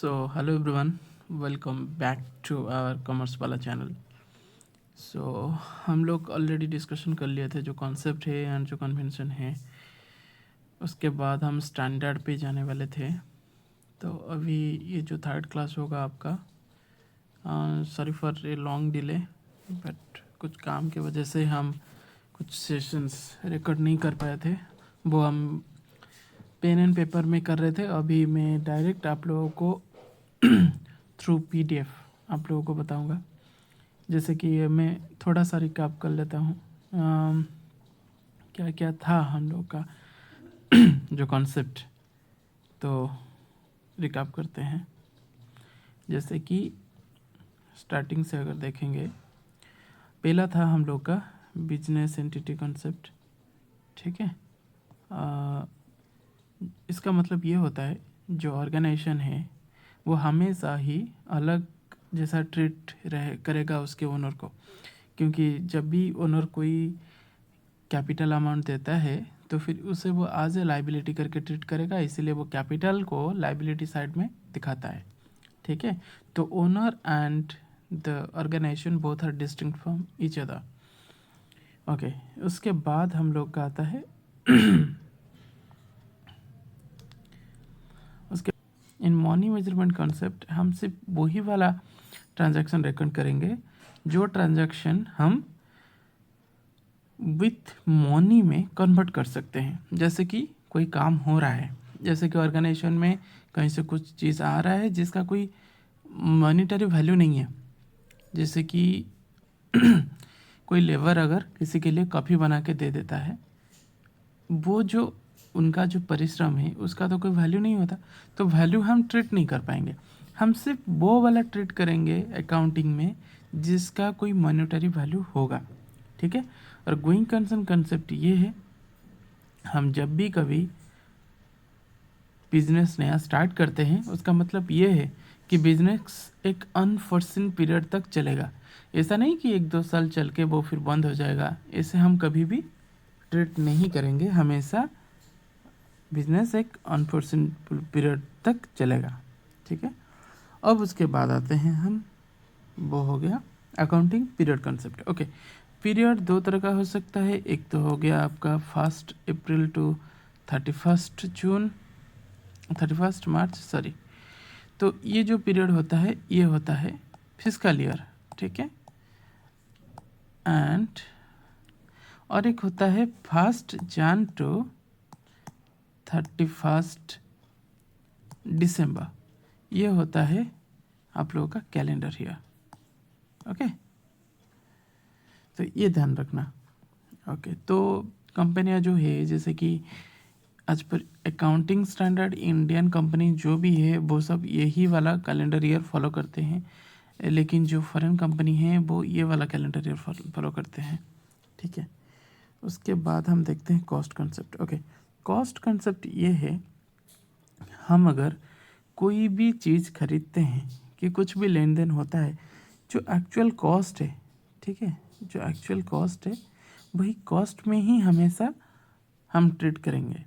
So hello everyone, welcome back to our commerce वाला channel. हम लोग ऑलरेडी डिस्कशन कर लिए थे जो कॉन्सेप्ट है एंड जो कन्वेंशन है। उसके बाद हम स्टैंडर्ड पे जाने वाले थे। तो अभी ये जो थर्ड क्लास होगा आपका, sorry for a long delay, but कुछ काम की वजह से हम कुछ सेशंस रिकॉर्ड नहीं कर पाए थे। वो हम पेन एंड पेपर में कर रहे थे। अभी मैं डायरेक्ट आप लोगों को थ्रू पीडीएफ आप लोगों को बताऊंगा। जैसे कि मैं थोड़ा सा रिकैप कर लेता हूँ क्या क्या था हम लोग का जो कॉन्सेप्ट। तो रिकैप करते हैं। जैसे कि स्टार्टिंग से अगर देखेंगे, पहला था हम लोग का बिजनेस एंटिटी कॉन्सेप्ट। ठीक है, इसका मतलब ये होता है जो ऑर्गेनाइजेशन है वो हमेशा ही अलग जैसा ट्रीट करेगा उसके ओनर को, क्योंकि जब भी ओनर कोई कैपिटल अमाउंट देता है तो फिर उसे वो एज ए लाइबिलिटी करके ट्रीट करेगा, इसीलिए वो कैपिटल को लाइबिलिटी साइड में दिखाता है। ठीक है, तो owner and the organisation both are distinct from each other. Okay, उसके बाद हम लोग का आता है उसके इन मनी मेजरमेंट कॉन्सेप्ट हम सिर्फ वही वाला ट्रांजैक्शन रिकॉर्ड करेंगे जो ट्रांजैक्शन हम विथ मनी में कन्वर्ट कर सकते हैं। जैसे कि कोई काम हो रहा है, जैसे कि ऑर्गेनाइजेशन में कहीं से कुछ चीज़ आ रहा है जिसका कोई मॉनिटरी वैल्यू नहीं है। जैसे कि कोई लेबर अगर किसी के लिए कॉफ़ी बना के दे देता है, वो जो उनका जो परिश्रम है उसका तो कोई वैल्यू नहीं होता, तो वैल्यू हम ट्रीट नहीं कर पाएंगे। हम सिर्फ वो वाला ट्रीट करेंगे अकाउंटिंग में जिसका कोई मॉनिटरी वैल्यू होगा। ठीक है, और गोइंग कंसर्न कंसेप्ट ये है, हम जब भी कभी बिजनेस नया स्टार्ट करते हैं उसका मतलब ये है कि बिजनेस एक अनफोर्सिन पीरियड तक चलेगा। ऐसा नहीं कि 1-2 साल चल के वो फिर बंद हो जाएगा, ऐसे हम कभी भी ट्रीट नहीं करेंगे। हमेशा बिजनेस एक अनफोर्सिन पीरियड तक चलेगा। ठीक है, अब उसके बाद आते हैं हम, वो हो गया accounting period concept. Okay, period दो तरह का हो सकता है। एक तो हो गया आपका 1 अप्रैल टू 31 मार्च, सॉरी। तो ये जो पीरियड होता है ये होता है फिस्कल ईयर। ठीक है, एंड और एक होता है 1 जन टू 31 दिसंबर, ये होता है आप लोगों का कैलेंडर ईयर। ओके, तो ये ध्यान रखना। ओके, तो कंपनियां जो है, जैसे कि आज पर अकाउंटिंग स्टैंडर्ड इंडियन कंपनी जो भी है वो सब यही वाला कैलेंडर ईयर फॉलो करते हैं, लेकिन जो फॉरेन कंपनी है वो ये वाला कैलेंडर ईयर फॉलो करते हैं। ठीक है, उसके बाद हम देखते हैं cost concept. Okay, cost concept ये है, हम अगर कोई भी चीज़ खरीदते हैं कि कुछ भी लेन देन होता है, जो एक्चुअल कॉस्ट है, ठीक है, जो एक्चुअल कॉस्ट है वही कॉस्ट में ही हमेशा हम ट्रीट करेंगे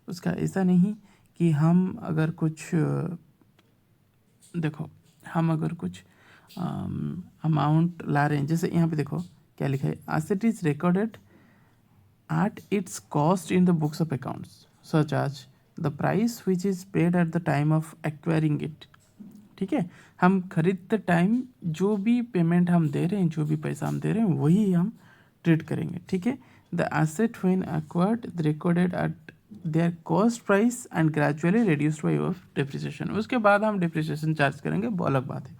उसका। ऐसा नहीं कि हम अगर कुछ देखो, हम अगर कुछ अमाउंट ला रहे हैं, जैसे यहाँ पे देखो क्या लिखा है, asset is recorded at its cost in the books of accounts such as the price which is paid at the time of acquiring it. ठीक है, हम खरीदते टाइम जो भी पेमेंट हम दे रहे हैं, जो भी पैसा हम दे रहे हैं वही हम ट्रीट करेंगे। ठीक है, the asset when acquired recorded at there cost price and gradually reduced by of depreciation. उसके बाद हम डिप्रिसिएशन चार्ज करेंगे, वो अलग बात है।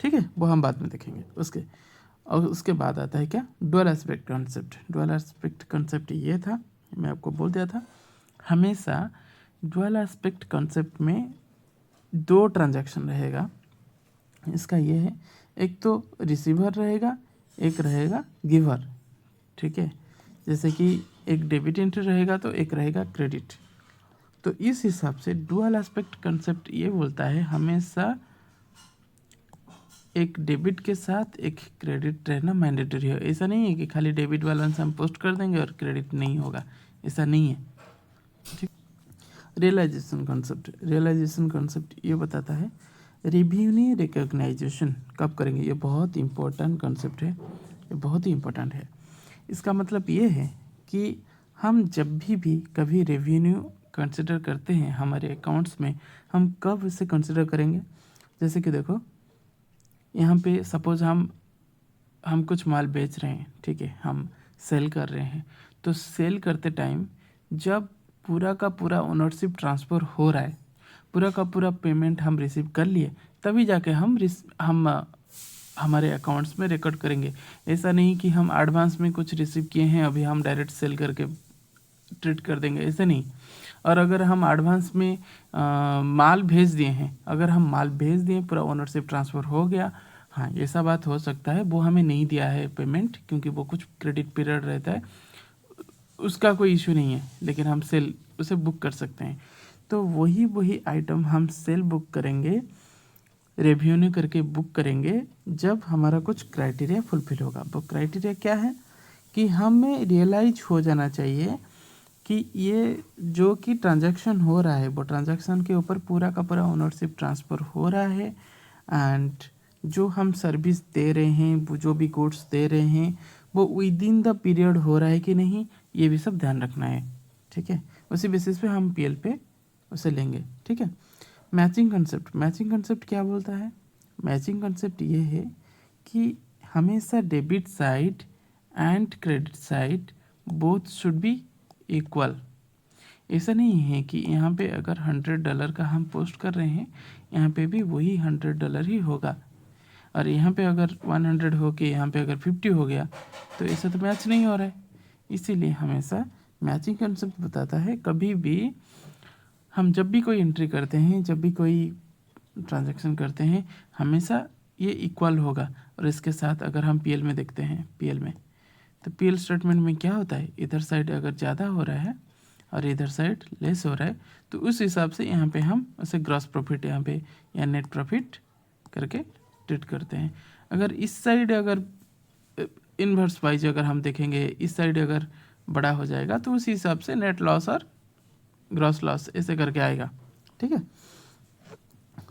ठीक है, वो हम बाद में देखेंगे और उसके बाद आता है क्या, dual aspect concept. Dual aspect concept ये था, मैं आपको बोल दिया था, हमेशा डुअल एस्पेक्ट कॉन्सेप्ट में 2 ट्रांजैक्शन रहेगा। इसका ये है, एक तो रिसीवर रहेगा, एक रहेगा गिवर। ठीक है, जैसे कि एक डेबिट एंट्री रहेगा तो एक रहेगा क्रेडिट। तो इस हिसाब से डुअल एस्पेक्ट कंसेप्ट ये बोलता है हमेशा एक डेबिट के साथ एक क्रेडिट रहना मैंडेटरी है। ऐसा नहीं है कि खाली डेबिट बैलेंस हम पोस्ट कर देंगे और क्रेडिट नहीं होगा, ऐसा नहीं है। ठीक, रियलाइजेशन कॉन्सेप्ट ये बताता है रेवेन्यू रिकॉग्नाइजेशन कब करेंगे। ये बहुत इंपॉर्टेंट कॉन्सेप्ट है, ये बहुत ही इंपॉर्टेंट है। इसका मतलब ये है कि हम जब भी कभी रेवेन्यू कंसिडर करते हैं हमारे अकाउंट्स में, हम कब इसे कंसिडर करेंगे। जैसे कि देखो यहाँ पे सपोज हम कुछ माल बेच रहे हैं, ठीक है, हम सेल कर रहे हैं, तो सेल करते टाइम जब पूरा का पूरा ओनरशिप ट्रांसफ़र हो रहा है, पूरा का पूरा पेमेंट हम रिसीव कर लिए, तभी जाके हम हमारे अकाउंट्स में रिकॉर्ड करेंगे। ऐसा नहीं कि हम एडवांस में कुछ रिसीव किए हैं अभी हम डायरेक्ट सेल करके ट्रीट कर देंगे, ऐसा नहीं। और अगर हम एडवांस में माल भेज दिए हैं, अगर हम माल भेज दिए, पूरा ओनरशिप ट्रांसफ़र हो गया, हाँ ऐसा बात हो सकता है वो हमें नहीं दिया है पेमेंट, क्योंकि वो कुछ क्रेडिट पीरियड रहता है, उसका कोई इशू नहीं है, लेकिन हम सेल उसे बुक कर सकते हैं। तो वही आइटम हम सेल बुक करेंगे, रेवेन्यू करके बुक करेंगे जब हमारा कुछ क्राइटेरिया फुलफिल होगा। वो क्राइटेरिया क्या है कि हमें रियलाइज हो जाना चाहिए कि ये जो कि ट्रांजैक्शन हो रहा है, वो ट्रांजैक्शन के ऊपर पूरा का पूरा ओनरशिप ट्रांसफ़र हो रहा है, एंड जो हम सर्विस दे रहे हैं, वो जो भी गुड्स दे रहे हैं, वो विद इन द पीरियड हो रहा है कि नहीं, ये भी सब ध्यान रखना है, ठीक है। उसी बेसिस पे हम पीएल पे उसे लेंगे, ठीक है। मैचिंग कंसेप्ट क्या बोलता है। मैचिंग कंसेप्ट ये है कि हमेशा debit side and credit side both should be equal. ऐसा नहीं है कि यहाँ पे अगर $100 का हम पोस्ट कर रहे हैं, यहाँ पे भी वही $100 ही होगा, और यहाँ पे अगर 100 हो के यहाँ पे अगर 50 हो गया, तो ऐसा तो मैच नहीं हो रहा है। इसीलिए हमेशा मैचिंग कंसेप्ट बताता है, कभी भी हम जब भी कोई एंट्री करते हैं, जब भी कोई ट्रांजैक्शन करते हैं, हमेशा ये इक्वल होगा। और इसके साथ अगर हम पीएल में देखते हैं, पीएल में तो पीएल स्टेटमेंट में क्या होता है, इधर साइड अगर ज़्यादा हो रहा है और इधर साइड लेस हो रहा है, तो उस हिसाब से यहाँ पे हम उसे ग्रॉस प्रॉफिट यहाँ पे या नेट प्रॉफिट करके ट्रीट करते हैं। अगर इस साइड अगर इन्वर्स वाइज अगर हम देखेंगे, इस साइड अगर बड़ा हो जाएगा, तो उस हिसाब से नेट लॉस और ग्रॉस लॉस ऐसे करके आएगा, ठीक है।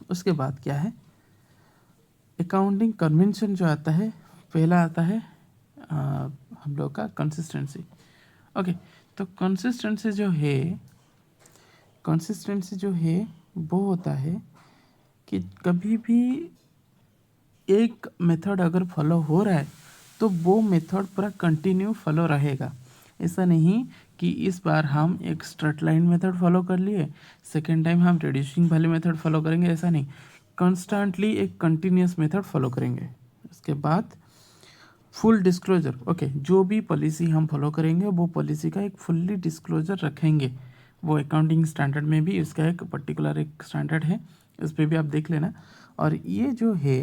उसके बाद क्या है, अकाउंटिंग कन्वेंशन जो आता है, पहला आता है हम लोग का कंसिस्टेंसी। ओके, तो कंसिस्टेंसी जो है वो होता है कि कभी भी एक मेथड अगर फॉलो हो रहा है, तो वो मेथड पूरा कंटिन्यू फॉलो रहेगा। ऐसा नहीं कि इस बार हम एक स्ट्रेट लाइन मेथड फॉलो कर लिए, सेकेंड टाइम हम रिड्यूसिंग वाली मेथड फॉलो करेंगे, ऐसा नहीं। कॉन्स्टेंटली एक कंटिन्यूस मेथड फॉलो करेंगे। उसके बाद फुल डिस्क्लोजर। ओके, जो भी पॉलिसी हम फॉलो करेंगे, वो पॉलिसी का एक फुल्ली डिस्क्लोजर रखेंगे। वो अकाउंटिंग स्टैंडर्ड में भी इसका एक पर्टिकुलर एक स्टैंडर्ड है, इस पर भी आप देख लेना। और ये जो है,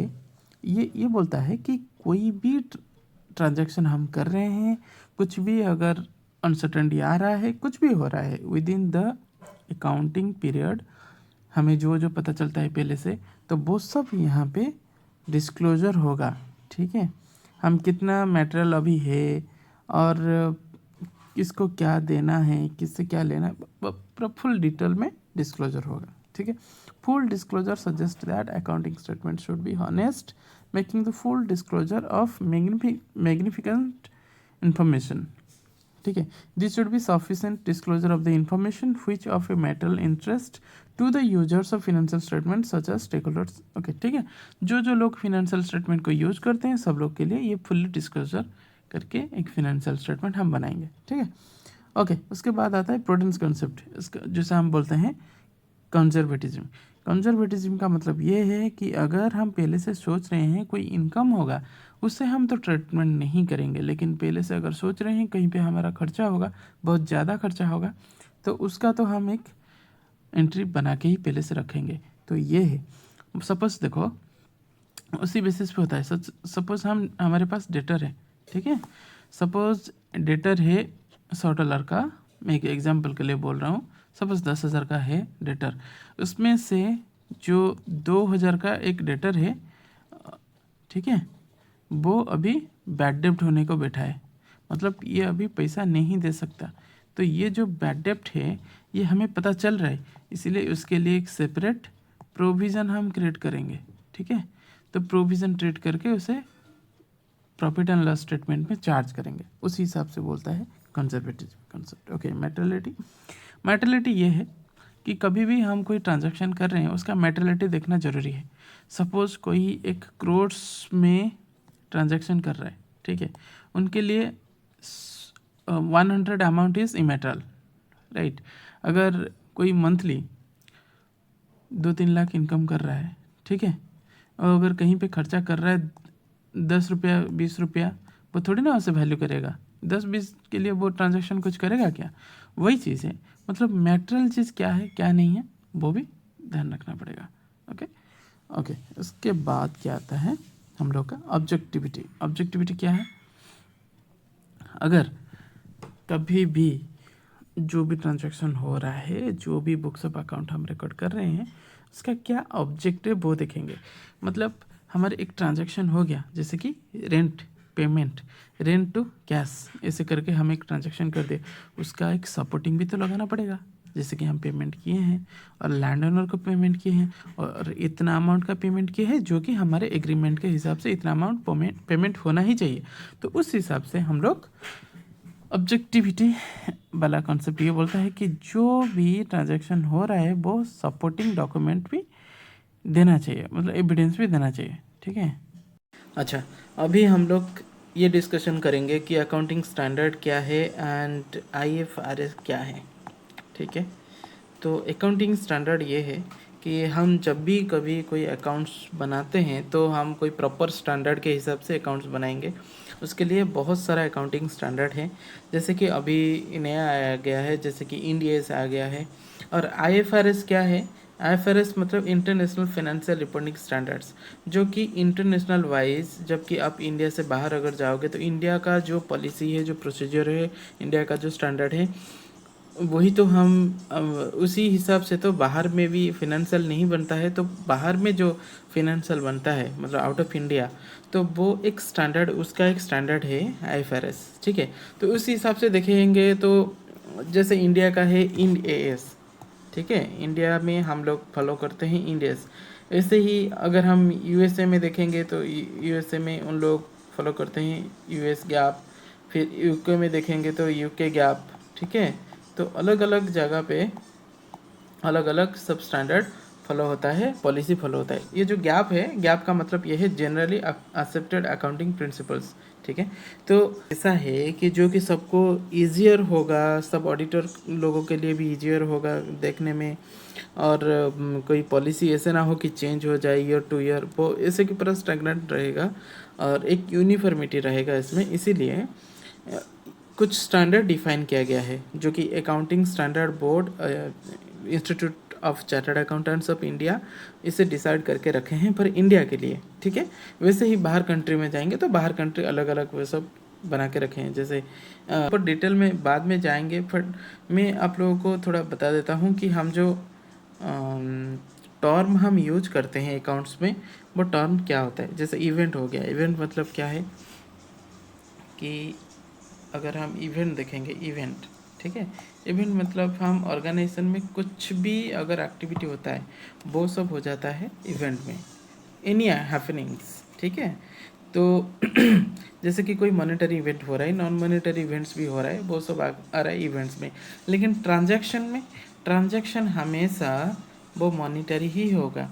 ये बोलता है कि कोई भी ट्रांजैक्शन हम कर रहे हैं, कुछ भी अगर अनसर्टेनिटी आ रहा है, कुछ भी हो रहा है with in the accounting period, हमें जो पता चलता है पहले से, तो वो सब यहाँ पे डिस्क्लोजर होगा, ठीक है। हम कितना मटेरियल अभी है और किसको क्या देना है, किससे क्या लेना है, फुल डिटेल में डिस्क्लोजर होगा, ठीक है। Full disclosure suggest that accounting statement should be honest, making the full disclosure of magnificent information, ठीक है। This should be sufficient disclosure of the information which of a metal interest to the users of financial statement such as stakeholders. Okay, ठीक है। जो लोग financial statement को use करते हैं, सब लोग के लिए ये फुल्ली डिस्क्लोजर करके एक फिनेंशियल स्टेटमेंट हम बनाएंगे, ठीक है। ओके, उसके बाद आता है प्रूडेंस कॉन्सेप्ट, इसका जिसे हम बोलते हैं कंजर्वेटिज्म। कंजर्वेटिज्म का मतलब ये है कि अगर हम पहले से सोच रहे हैं कोई इनकम होगा, उससे हम तो ट्रीटमेंट नहीं करेंगे, लेकिन पहले से अगर सोच रहे हैं कहीं पे हमारा खर्चा होगा, बहुत ज़्यादा खर्चा होगा, तो उसका तो हम एक एंट्री बना के ही पहले से रखेंगे। तो ये है, सपोज देखो उसी बेसिस पे होता है। सपोज हमारे पास डेटर है, ठीक है। सपोज डेटर है $100 का, मैं एक एग्जांपल के लिए बोल रहा हूँ। सपोज 10,000 का है डेटर, उसमें से जो 2,000 का एक डेटर है, ठीक है, वो अभी बैड डेब्ट होने को बैठा है, मतलब ये अभी पैसा नहीं दे सकता। तो ये जो बैड डेप्ट है ये हमें पता चल रहा है, इसीलिए उसके लिए एक सेपरेट प्रोविज़न हम क्रिएट करेंगे, ठीक है। तो प्रोविज़न क्रिएट करके उसे प्रॉफिट एंड लॉस स्टेटमेंट में चार्ज करेंगे, उसी हिसाब से बोलता है कंजर्वेटिव कंसेप्ट। ओके, मैटेरियलिटी ये है कि कभी भी हम कोई ट्रांजैक्शन कर रहे हैं उसका मैटेरियलिटी देखना ज़रूरी है। सपोज़ कोई 1 करोड़ में ट्रांजैक्शन कर रहा है, ठीक है, उनके लिए 100 अमाउंट इज़ इमेटेरियल, राइट। अगर कोई मंथली 2-3 लाख इनकम कर रहा है, ठीक है, और अगर कहीं पे खर्चा कर रहा है 10 रुपया 20 रुपया, वो थोड़ी ना उसे वैल्यू करेगा। 10-20 के लिए वो ट्रांजैक्शन कुछ करेगा क्या? वही चीज़ है, मतलब मैटेरियल चीज़ क्या है क्या नहीं है वो भी ध्यान रखना पड़ेगा। ओके, उसके बाद क्या आता है हम लोग का ऑब्जेक्टिविटी क्या है? अगर कभी भी जो भी ट्रांजैक्शन हो रहा है, जो भी बुक्स ऑफ अकाउंट हम रिकॉर्ड कर रहे हैं, उसका क्या ऑब्जेक्टिव वो देखेंगे। मतलब हमारे एक ट्रांजैक्शन हो गया, जैसे कि रेंट टू कैश, ऐसे करके हम एक ट्रांजैक्शन कर दे, उसका एक सपोर्टिंग भी तो लगाना पड़ेगा, जैसे कि हम पेमेंट किए हैं और लैंड ओनर को पेमेंट किए हैं और इतना अमाउंट का पेमेंट किए हैं, जो कि हमारे एग्रीमेंट के हिसाब से इतना अमाउंट पेमेंट होना ही चाहिए। तो उस हिसाब से हम लोग ऑब्जेक्टिविटी वाला कॉन्सेप्ट ये बोलता है कि जो भी ट्रांजैक्शन हो रहा है वो सपोर्टिंग डॉक्यूमेंट भी देना चाहिए, मतलब एविडेंस भी देना चाहिए, ठीक है। अच्छा, अभी हम लोग ये डिस्कशन करेंगे कि अकाउंटिंग स्टैंडर्ड क्या है एंड IFRS क्या है, ठीक है। तो अकाउंटिंग स्टैंडर्ड ये है कि हम जब भी कभी कोई अकाउंट्स बनाते हैं तो हम कोई प्रॉपर स्टैंडर्ड के हिसाब से अकाउंट्स बनाएंगे। उसके लिए बहुत सारा अकाउंटिंग स्टैंडर्ड है, जैसे कि अभी नया आया गया है, जैसे कि इंड AS आ गया है। और IFRS क्या है? IFRS मतलब इंटरनेशनल फाइनेंशियल रिपोर्टिंग स्टैंडर्ड्स, जो कि इंटरनेशनल वाइज, जबकि आप इंडिया से बाहर अगर जाओगे तो इंडिया का जो पॉलिसी है, जो प्रोसीजर है, इंडिया का जो स्टैंडर्ड है, वही तो हम उसी हिसाब से तो बाहर में भी फिनेंशियल नहीं बनता है। तो बाहर में जो फिनेंशियल बनता है, मतलब आउट ऑफ इंडिया, तो वो एक स्टैंडर्ड, उसका एक स्टैंडर्ड है IFRS, ठीक है। तो उस हिसाब से देखेंगे तो जैसे इंडिया का है इंड AS, ठीक है, इंडिया में हम लोग फॉलो करते हैं इंड AS। ऐसे ही अगर हम USA में देखेंगे तो USA में उन लोग फॉलो करते हैं US GAAP। फिर UK में देखेंगे तो UK GAAP, ठीक है। तो अलग अलग जगह पे अलग अलग सब स्टैंडर्ड फॉलो होता है, पॉलिसी फॉलो होता है। ये जो गैप है, गैप का मतलब ये है जनरली एक्सेप्टेड अकाउंटिंग प्रिंसिपल्स, ठीक है। तो ऐसा है कि जो कि सबको ईजियर होगा, सब ऑडिटर लोगों के लिए भी ईजियर होगा देखने में, और कोई पॉलिसी ऐसे ना हो कि चेंज हो जाए ईयर टू ईयर, वो ऐसे की पूरा स्टैग्नेंट रहेगा और एक यूनिफॉर्मिटी रहेगा इसमें। इसीलिए कुछ स्टैंडर्ड डिफाइन किया गया है, जो कि accounting standard board, institute of chartered accountants of India इसे डिसाइड करके रखे हैं पर इंडिया के लिए, ठीक है। वैसे ही बाहर कंट्री में जाएंगे तो बाहर कंट्री अलग अलग वो सब बना के रखे हैं, जैसे पर डिटेल में बाद में जाएंगे। बट मैं आप लोगों को थोड़ा बता देता हूँ कि हम जो टर्म हम यूज करते हैं अकाउंट्स में, वो टर्म क्या होता है। जैसे इवेंट हो गया, इवेंट मतलब क्या है कि अगर हम इवेंट देखेंगे, इवेंट, ठीक है, इवेंट मतलब हम ऑर्गेनाइजेशन में कुछ भी अगर एक्टिविटी होता है वो सब हो जाता है इवेंट में, एनी हैपनिंग्स, ठीक है। तो जैसे कि कोई मॉनेटरी इवेंट हो रहा है, नॉन मॉनेटरी इवेंट्स भी हो रहा है, वो सब आ रहा है इवेंट्स में। लेकिन ट्रांजैक्शन में, ट्रांजैक्शन हमेशा वो मॉनेटरी ही होगा,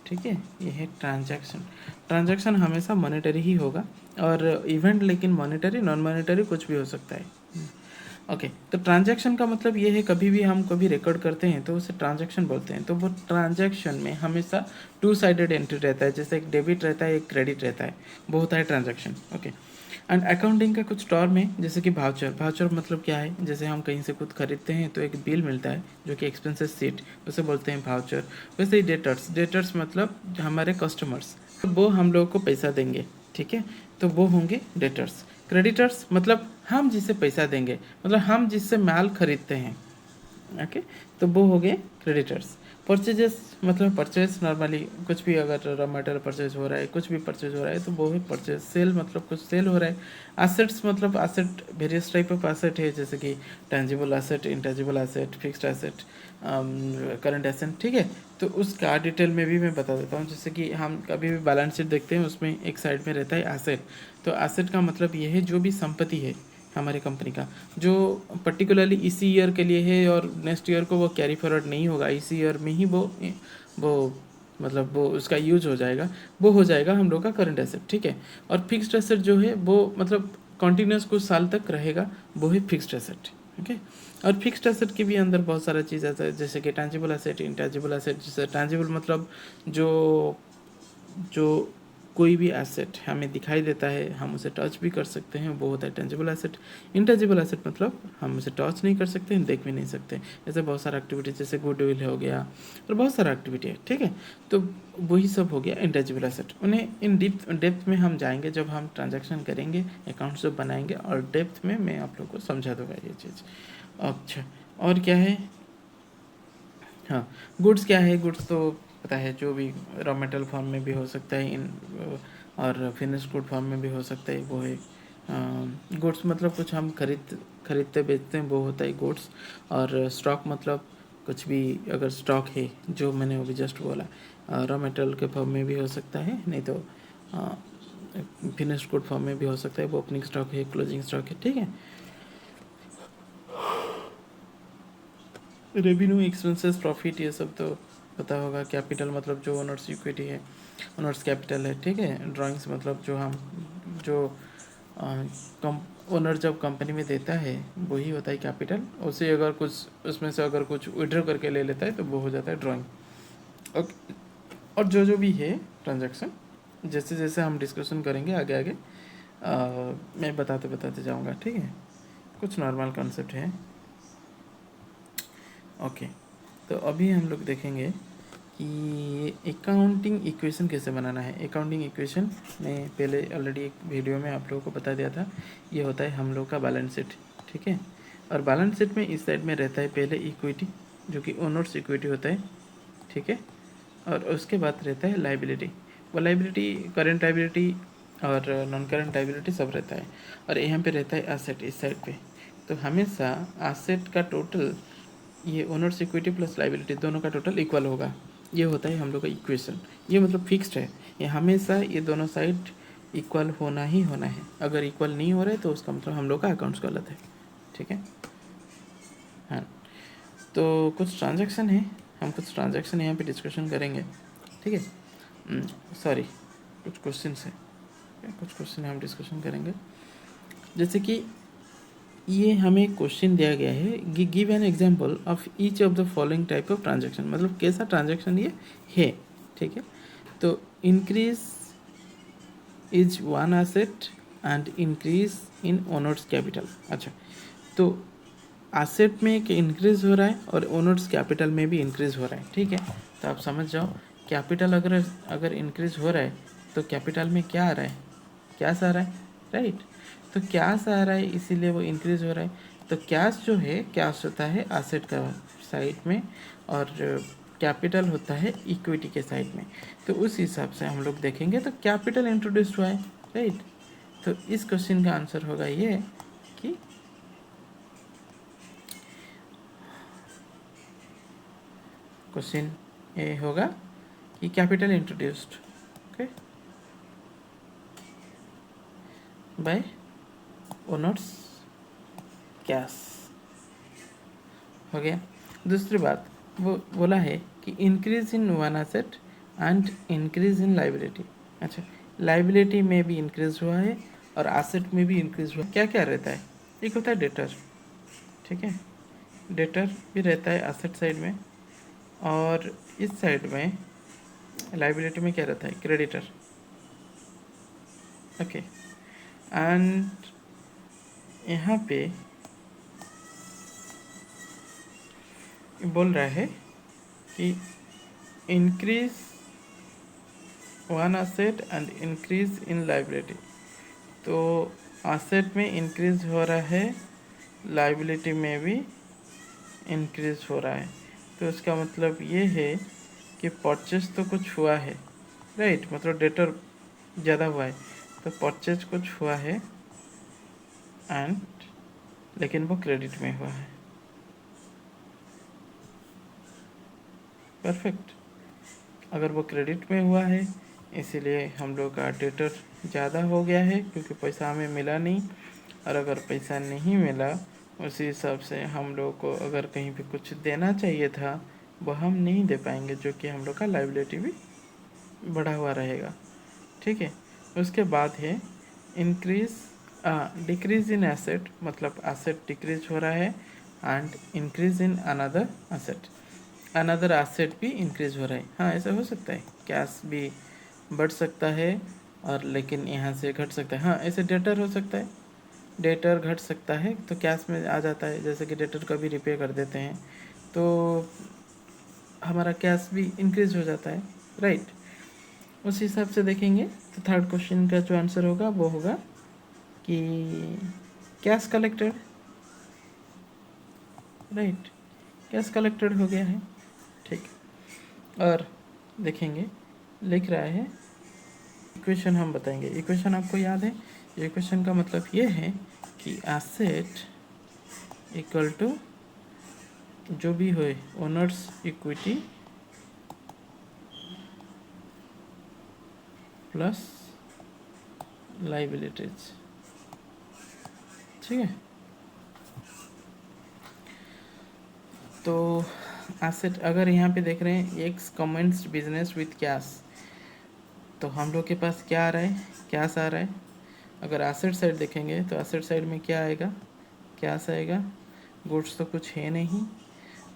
ठीक है। ये है ट्रांजैक्शन हमेशा मॉनेटरी ही होगा, और इवेंट लेकिन मॉनेटरी, नॉन मॉनेटरी कुछ भी हो सकता है। ओके, तो ट्रांजैक्शन का मतलब ये है, कभी भी हम कभी रिकॉर्ड करते हैं तो उसे ट्रांजैक्शन बोलते हैं। तो वो ट्रांजैक्शन में हमेशा 2 साइडेड एंट्री रहता है, जैसे एक डेबिट रहता है, एक क्रेडिट रहता है, वो होता है ट्रांजैक्शन। ओके, एंड अकाउंटिंग का कुछ टर्म है, जैसे कि भाउचर मतलब क्या है, जैसे हम कहीं से कुछ खरीदते हैं तो एक बिल मिलता है जो कि एक्सपेंसेस सीट, उसे बोलते हैं भाउचर। वैसे ही डेटर्स मतलब हमारे कस्टमर्स, वो हम लोगों को पैसा देंगे, ठीक है, तो वो होंगे डेटर्स। क्रेडिटर्स मतलब हम जिससे पैसा देंगे, मतलब हम जिससे माल खरीदते हैं, ओके, तो वो हो गए क्रेडिटर्स। परचेजेस मतलब परचेज नॉर्मली कुछ भी अगर रॉ मटेरियल परचेज हो रहा है, कुछ भी परचेज हो रहा है तो वो है परचेज। सेल मतलब कुछ सेल हो रहा है। एसेट्स मतलब asset various type of asset है, जैसे कि tangible asset, intangible asset, fixed asset, current asset, ठीक है। तो उसका डिटेल में भी मैं बता देता हूँ। जैसे कि हम कभी भी बैलेंस शीट देखते हैं, उसमें एक साइड में रहता है एसेट। तो एसेट का मतलब ये है जो भी संपत्ति है हमारे कंपनी का, जो पर्टिकुलरली इसी ईयर के लिए है और नेक्स्ट ईयर को वो कैरी फॉरवर्ड नहीं होगा, इसी ईयर में ही वो मतलब वो उसका यूज हो जाएगा, वो हो जाएगा हम लोग का करंट एसेट, ठीक है। और फिक्स्ड एसेट जो है वो मतलब कॉन्टीन्यूस कुछ साल तक रहेगा, वो है फिक्स्ड एसेट, ओके। और फिक्स्ड एसेट के भी अंदर बहुत सारा चीज़ आता है, जैसे कि टेंजिबल एसेट, इंटेंजिबल एसेट। जैसे टेंजिबल मतलब जो जो कोई भी एसेट हमें दिखाई देता है, हम उसे टच भी कर सकते हैं, वो होता है टेंजिबल एसेट। इंटेंजिबल एसेट मतलब हम उसे टच नहीं कर सकते, देख भी नहीं सकते। ऐसे बहुत सारा एक्टिविटी, जैसे गुडविल हो गया और बहुत सारा एक्टिविटी है, ठीक है। तो वही सब हो गया इंटेंजिबल एसेट। उन्हें इन डेप्थ में हम जाएंगे जब हम ट्रांजैक्शन करेंगे, अकाउंट्स जब बनाएंगे, और डेप्थ में मैं आप लोग को समझा दूंगा ये चीज़। अच्छा, और क्या है, हाँ, गुड्स क्या है। गुड्स तो पता है, जो भी रॉ मटेरियल फॉर्म में भी हो सकता है, इन और फिनिश गुड फॉर्म में भी हो सकता है, वो है गुड्स। मतलब कुछ हम खरीदते बेचते हैं, वो होता है गुड्स। और स्टॉक मतलब कुछ भी अगर स्टॉक है, जो मैंने अभी जस्ट बोला, रॉ मटेरियल के फॉर्म में भी हो सकता है, नहीं तो फिनिश गुड फॉर्म में भी हो सकता है, वो ओपनिंग स्टॉक है, क्लोजिंग स्टॉक है, ठीक है। रेवेन्यू, एक्सपेंसेस, प्रॉफिट, ये सब तो पता होगा। कैपिटल मतलब जो ओनर्स इक्विटी है, ओनर्स कैपिटल है, ठीक है। ड्राइंग्स मतलब जो हम जो कम ओनर जब कंपनी में देता है वही होता है कैपिटल। उसे अगर कुछ उसमें से अगर कुछ विड्रॉ करके ले लेता है तो वो हो जाता है ड्राइंग, ओके। और जो भी है ट्रांजैक्शन, जैसे जैसे हम डिस्कशन करेंगे आगे आगे, मैं बताते बताते जाऊंगा, ठीक है। कुछ नॉर्मल कॉन्सेप्ट है, ओके। तो अभी हम लोग देखेंगे कि अकाउंटिंग इक्वेशन कैसे बनाना है। अकाउंटिंग इक्वेशन मैं पहले ऑलरेडी एक वीडियो में आप लोगों को बता दिया था। ये होता है हम लोग का बैलेंस शीट, ठीक है। और बैलेंस शीट में इस साइड में रहता है पहले इक्विटी, जो कि ओनर्स इक्विटी होता है, ठीक है। और उसके बाद रहता है लाइबिलिटी। वो लाइबिलिटी करेंट लाइबिलिटी और नॉन करेंट लाइबिलिटी सब रहता है। और यहाँ पे रहता है एसेट इस साइड पे। तो हमेशा एसेट का टोटल, ये ओनर्स इक्विटी प्लस लाइबिलिटी दोनों का टोटल इक्वल होगा। ये होता है हम लोग का इक्वेशन। ये मतलब फिक्स्ड है, ये हमेशा ये दोनों साइड इक्वल होना ही होना है। अगर इक्वल नहीं हो रहे तो उसका मतलब हम लोग का अकाउंट्स गलत है, ठीक है। हाँ, तो कुछ ट्रांजैक्शन है, हम कुछ ट्रांजैक्शन यहाँ पे डिस्कशन करेंगे, ठीक है। सॉरी, कुछ क्वेश्चन है, कुछ क्वेश्चन हम डिस्कशन करेंगे। जैसे कि ये हमें क्वेश्चन दिया गया है, give an example of each of the following type of transaction. मतलब कैसा ट्रांजैक्शन ये है, ठीक है। तो increase is one asset and increase in owners capital. अच्छा, तो एसेट में कि इंक्रीज हो रहा है और ओनर्स कैपिटल में भी इंक्रीज हो रहा है, ठीक है। तो आप समझ जाओ, कैपिटल अगर अगर इंक्रीज हो रहा है तो कैपिटल में क्या आ रहा है, कैश आ रहा है, राइट। तो कैश आ रहा है इसीलिए वो इंक्रीज हो रहा है। तो कैश जो है, कैश होता है एसेट का साइड में, और कैपिटल होता है इक्विटी के साइड में। तो उस हिसाब से हम लोग देखेंगे तो कैपिटल इंट्रोड्यूस हुआ है, राइट। तो इस क्वेश्चन का आंसर होगा ये कि क्वेश्चन ये होगा कि capital introduced, okay, by owners cash, हो गया। दूसरी बात वो बोला है कि increase in one asset and increase in liability. अच्छा, लाइबिलिटी में भी इंक्रीज हुआ है और एसेट में भी इंक्रीज हुआ है। क्या क्या रहता है, एक होता है डेटर, ठीक है। डेटर भी रहता है एसेट साइड में, और इस साइड में लाइबिलिटी में क्या रहता है, क्रेडिटर, ओके। एंड यहाँ पे बोल रहा है कि increase one asset and increase in liability. तो एसेट में इंक्रीज हो रहा है, लाइबिलिटी में भी इंक्रीज हो रहा है, तो इसका मतलब ये है कि परचेज तो कुछ हुआ है, राइट, मतलब डेटर ज़्यादा हुआ है, तो परचेज कुछ हुआ है एंड लेकिन वो क्रेडिट में हुआ है। परफेक्ट। अगर वो क्रेडिट में हुआ है इसीलिए हम लोग का डेटर ज़्यादा हो गया है क्योंकि पैसा हमें मिला नहीं, और अगर पैसा नहीं मिला उसी हिसाब से हम लोग को अगर कहीं पे कुछ देना चाहिए था वो हम नहीं दे पाएंगे, जो कि हम लोग का लायबिलिटी भी बढ़ा हुआ रहेगा। ठीक है। उसके बाद है इंक्रीज डिक्रीज इन एसेट, मतलब एसेट डिक्रीज हो रहा है and increase in another asset, another asset भी इंक्रीज हो रहा है। हाँ, ऐसा हो सकता है, कैश भी बढ़ सकता है और लेकिन यहाँ से घट सकता है। हाँ, ऐसे डेटर हो सकता है, डेटर घट सकता है तो कैश में आ जाता है, जैसे कि डेटर कभी रिपे कर देते हैं तो हमारा कैश भी इंक्रीज हो जाता है, राइट। उस हिसाब से देखेंगे तो थर्ड क्वेश्चन का जो आंसर होगा वो होगा कि cash collected, right, cash collected हो गया है। ठीक। और देखेंगे लिख रहा है इक्वेशन, हम बताएंगे इक्वेशन आपको याद है। इक्वेशन का मतलब ये है कि एसेट इक्वल टू जो भी हो ओनर्स इक्विटी प्लस लाइबिलिटीज। ठीक है। तो एसेट अगर यहाँ पे देख रहे हैं x comments business with cash, तो हम लोग के पास क्या आ रहा है, कैश आ रहा है। अगर एसेट साइड देखेंगे तो एसेट साइड में क्या आएगा, कैश आएगा, गुड्स तो कुछ है नहीं।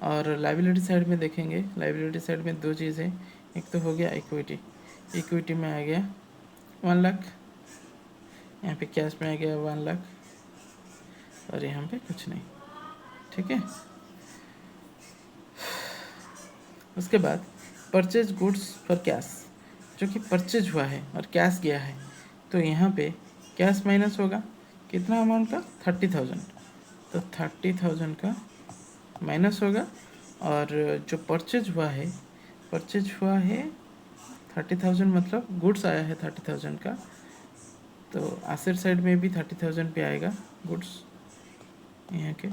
और लाइबिलिटी साइड में देखेंगे, लाइबिलिटी साइड में दो चीज़ है, एक तो हो गया इक्विटी, इक्विटी में आ गया 1 लाख, यहाँ पे कैश में आ गया 1 लाख और यहाँ पे कुछ नहीं। ठीक है। उसके बाद परचेज गुड्स फॉर कैश, जो कि परचेज हुआ है और कैश गया है, तो यहाँ पे कैश माइनस होगा कितना अमाउंट का 30,000, तो 30,000 का माइनस होगा। और जो परचेज हुआ है, परचेज हुआ है 30,000, मतलब गुड्स आया है 30,000 का, तो एसेट साइड में भी 30,000 पे आएगा गुड्स, यहाँ के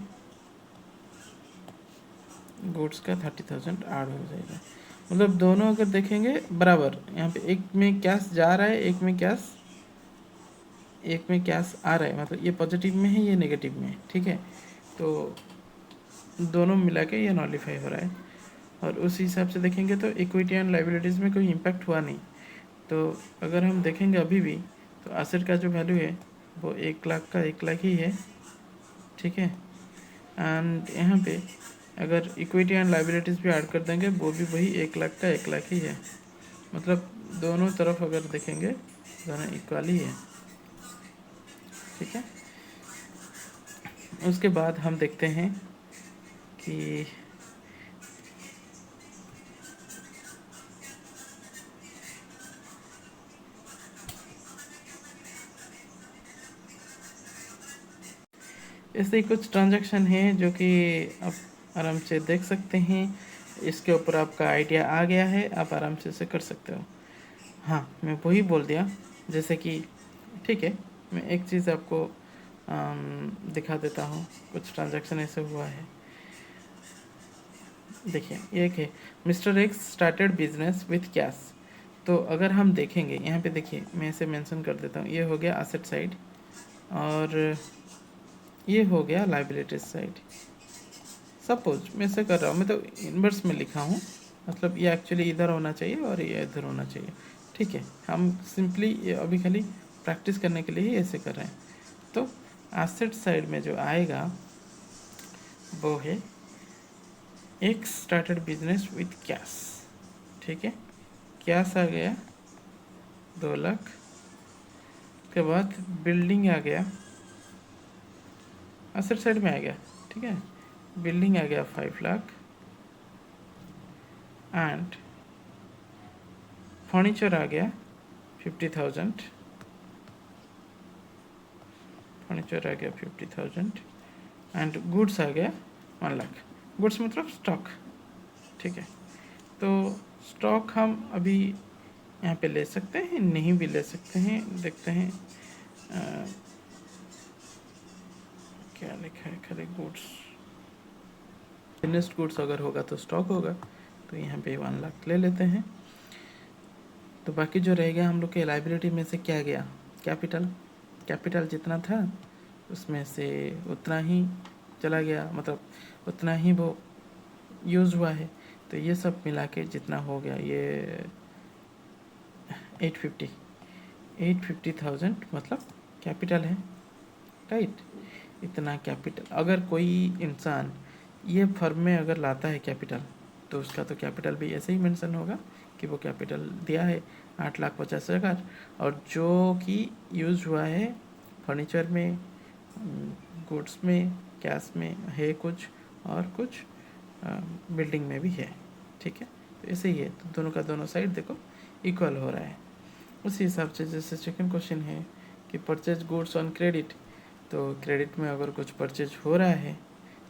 गुड्स का 30,000 ऐड हो जाएगा। मतलब दोनों अगर देखेंगे बराबर, यहाँ पे एक में कैश जा रहा है, एक में कैश आ रहा है, मतलब ये पॉजिटिव में है, ये नेगेटिव में है। ठीक है। तो दोनों मिला के ये नॉलिफाई हो रहा है। और उस हिसाब से देखेंगे तो इक्विटी एंड लाइबिलिटीज़ में कोई इम्पैक्ट हुआ नहीं। तो अगर हम देखेंगे अभी भी तो एसेट का जो वैल्यू है वो 1 लाख का 1 लाख ही है। ठीक है। एंड यहाँ पे अगर इक्विटी एंड लाइबिलिटीज़ भी ऐड कर देंगे वो भी वही 1 लाख का 1 लाख ही है, मतलब दोनों तरफ अगर देखेंगे दोनों इक्वल ही है। ठीक है। उसके बाद हम देखते हैं कि ऐसे ही कुछ ट्रांजैक्शन है जो कि आप आराम से देख सकते हैं, इसके ऊपर आपका आइडिया आ गया है, आप आराम से इसे कर सकते हो। हाँ, मैं वही बोल दिया, जैसे कि ठीक है, मैं एक चीज़ आपको दिखा देता हूँ, कुछ ट्रांजैक्शन ऐसे हुआ है। देखिए एक है mister x started business with cash, तो अगर हम देखेंगे यहाँ पे देखिए, मैं इसे मेंशन कर देता हूँ, ये हो गया एसेट साइड और ये हो गया लाइबिलिटीज साइड। सपोज मैं ऐसे कर रहा हूँ, मैं तो इन्वर्स में लिखा हूँ, मतलब ये एक्चुअली इधर होना चाहिए और ये इधर होना चाहिए। ठीक है। हम सिंपली अभी खाली प्रैक्टिस करने के लिए ही ऐसे कर रहे हैं। तो एसेट साइड में जो आएगा वो है x started business with cash. ठीक है। कैश आ गया 2 लाख, के बाद बिल्डिंग आ गया, एसेट साइड में आ गया। ठीक है। बिल्डिंग आ गया 5 लाख एंड फर्नीचर आ गया 50,000, फर्नीचर आ गया 50,000 एंड गुड्स आ गया 1 लाख। गुड्स मतलब स्टॉक, ठीक है। तो स्टॉक हम अभी यहाँ पे ले सकते हैं, नहीं भी ले सकते हैं। देखते हैं क्या लिखा है, खाली गुड्स, फिनिश्ड गुड्स अगर होगा तो स्टॉक होगा, तो यहाँ पे 1 लाख ले लेते हैं। तो बाकी जो रह गया हम लोग के लाइबिलिटी में से क्या गया, कैपिटल जितना था उसमें से उतना ही चला गया, मतलब उतना ही वो यूज़ हुआ है। तो ये सब मिला के जितना हो गया ये 850,000 मतलब कैपिटल है, राइट। इतना कैपिटल अगर कोई इंसान ये फर्म में अगर लाता है कैपिटल, तो उसका तो कैपिटल भी ऐसे ही मेंशन होगा कि वो कैपिटल दिया है 8,50,000, और जो कि यूज़ हुआ है फर्नीचर में, गुड्स में, कैश में है कुछ, और कुछ बिल्डिंग में भी है, ठीक है। तो ऐसे ही है, तो दोनों का दोनों साइड देखो इक्वल हो रहा है। उसी हिसाब से जैसे सेकंड क्वेश्चन है कि परचेज गुड्स ऑन क्रेडिट, तो क्रेडिट में अगर कुछ परचेज हो रहा है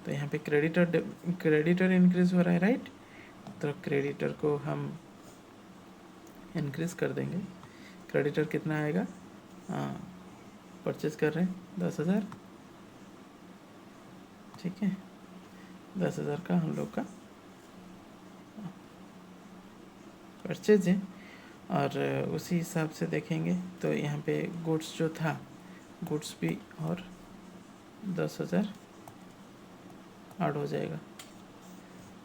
तो यहाँ पे क्रेडिटर इंक्रीज हो रहा है, राइट। तो क्रेडिटर को हम इंक्रीज कर देंगे। क्रेडिटर कितना आएगा, परचेज कर रहे हैं 10,000, ठीक है। 10,000 का हम लोग का परचेज है। और उसी हिसाब से देखेंगे तो यहाँ पे गुड्स जो था, गुड्स भी और 10,000 ऐड हो जाएगा,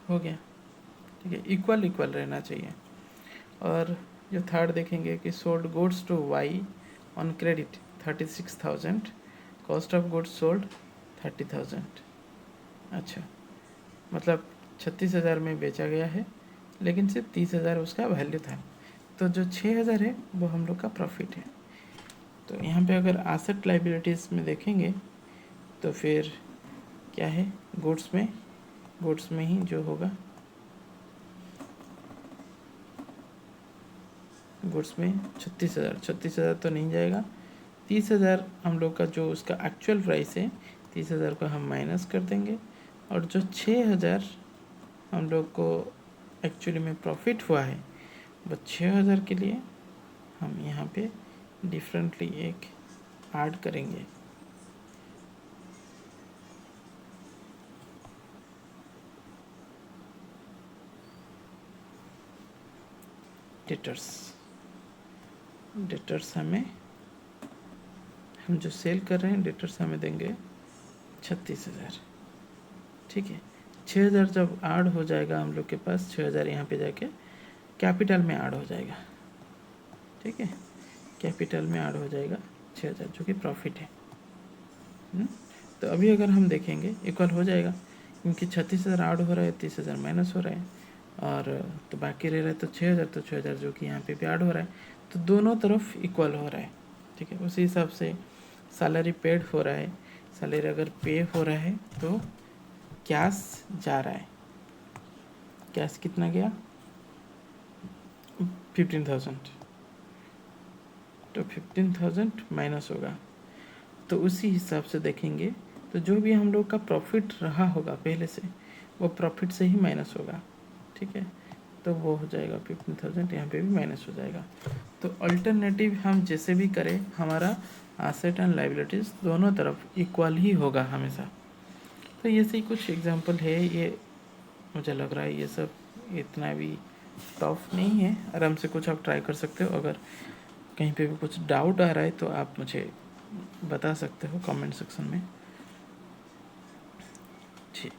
हो गया, ठीक है। इक्वल रहना चाहिए। और जो थर्ड देखेंगे कि sold goods to Y on credit 36,000, cost of goods sold 30,000। अच्छा, मतलब 36,000 में बेचा गया है, लेकिन सिर्फ 30,000 उसका वैल्यू था। तो जो 6,000 है वो हम लोग का प्रॉफिट है। तो यहाँ पे अगर एसेट लाइबिलिटीज़ में देखेंगे तो फिर क्या है, गुड्स में ही जो होगा, गुड्स में 36,000 तो नहीं जाएगा। 30,000 हम लोग का जो उसका एक्चुअल प्राइस है, 30,000 को हम माइनस कर देंगे, और जो 6,000 हम लोग को एक्चुअली में प्रॉफिट हुआ है, वो 6,000 के लिए हम यहाँ पे डिफरेंटली एक ऐड करेंगे। डेटर्स हमें, हम जो सेल कर रहे हैं डेटर्स हमें देंगे 36,000, ठीक है। 6,000 जब ऐड हो जाएगा हम लोग के पास, 6,000 यहाँ पे जाके कैपिटल में ऐड हो जाएगा, ठीक है। कैपिटल में ऐड हो जाएगा 6,000 जो कि प्रॉफिट है। तो अभी अगर हम देखेंगे इक्वल हो जाएगा, क्योंकि 36,000 ऐड हो रहा है, 30,000 माइनस हो रहा है, और तो बाकी रह रहा है तो 6,000, तो 6,000 जो कि यहाँ पे भी ऐड हो रहा है, तो दोनों तरफ इक्वल हो रहा है, ठीक है। उसी हिसाब से सैलरी पेड हो रहा है, सैलरी अगर पे हो रहा है तो कैश जा रहा है, कैश कितना गया 15,000, तो 15,000 माइनस होगा। तो उसी हिसाब से देखेंगे तो जो भी हम लोग का प्रॉफिट रहा होगा पहले से, वो प्रॉफिट से ही माइनस होगा, ठीक है। तो वो हो जाएगा 15,000, यहाँ पे भी माइनस हो जाएगा। तो अल्टरनेटिव हम जैसे भी करें, हमारा एसेट एंड लाइबिलिटीज़ दोनों तरफ इक्वल ही होगा हमेशा। तो ये सही कुछ एग्जांपल है, ये मुझे लग रहा है ये सब इतना भी टफ नहीं है, आराम से कुछ आप ट्राई कर सकते हो। अगर कहीं पे भी कुछ डाउट आ रहा है तो आप मुझे बता सकते हो कमेंट सेक्शन में, ठीक।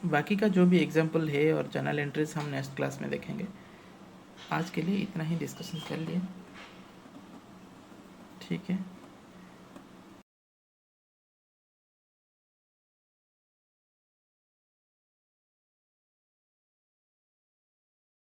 बाकी का जो भी एग्जांपल है और जर्नल एंट्रीज हम नेक्स्ट क्लास में देखेंगे। आज के लिए इतना ही डिस्कशन कर लिए, ठीक है।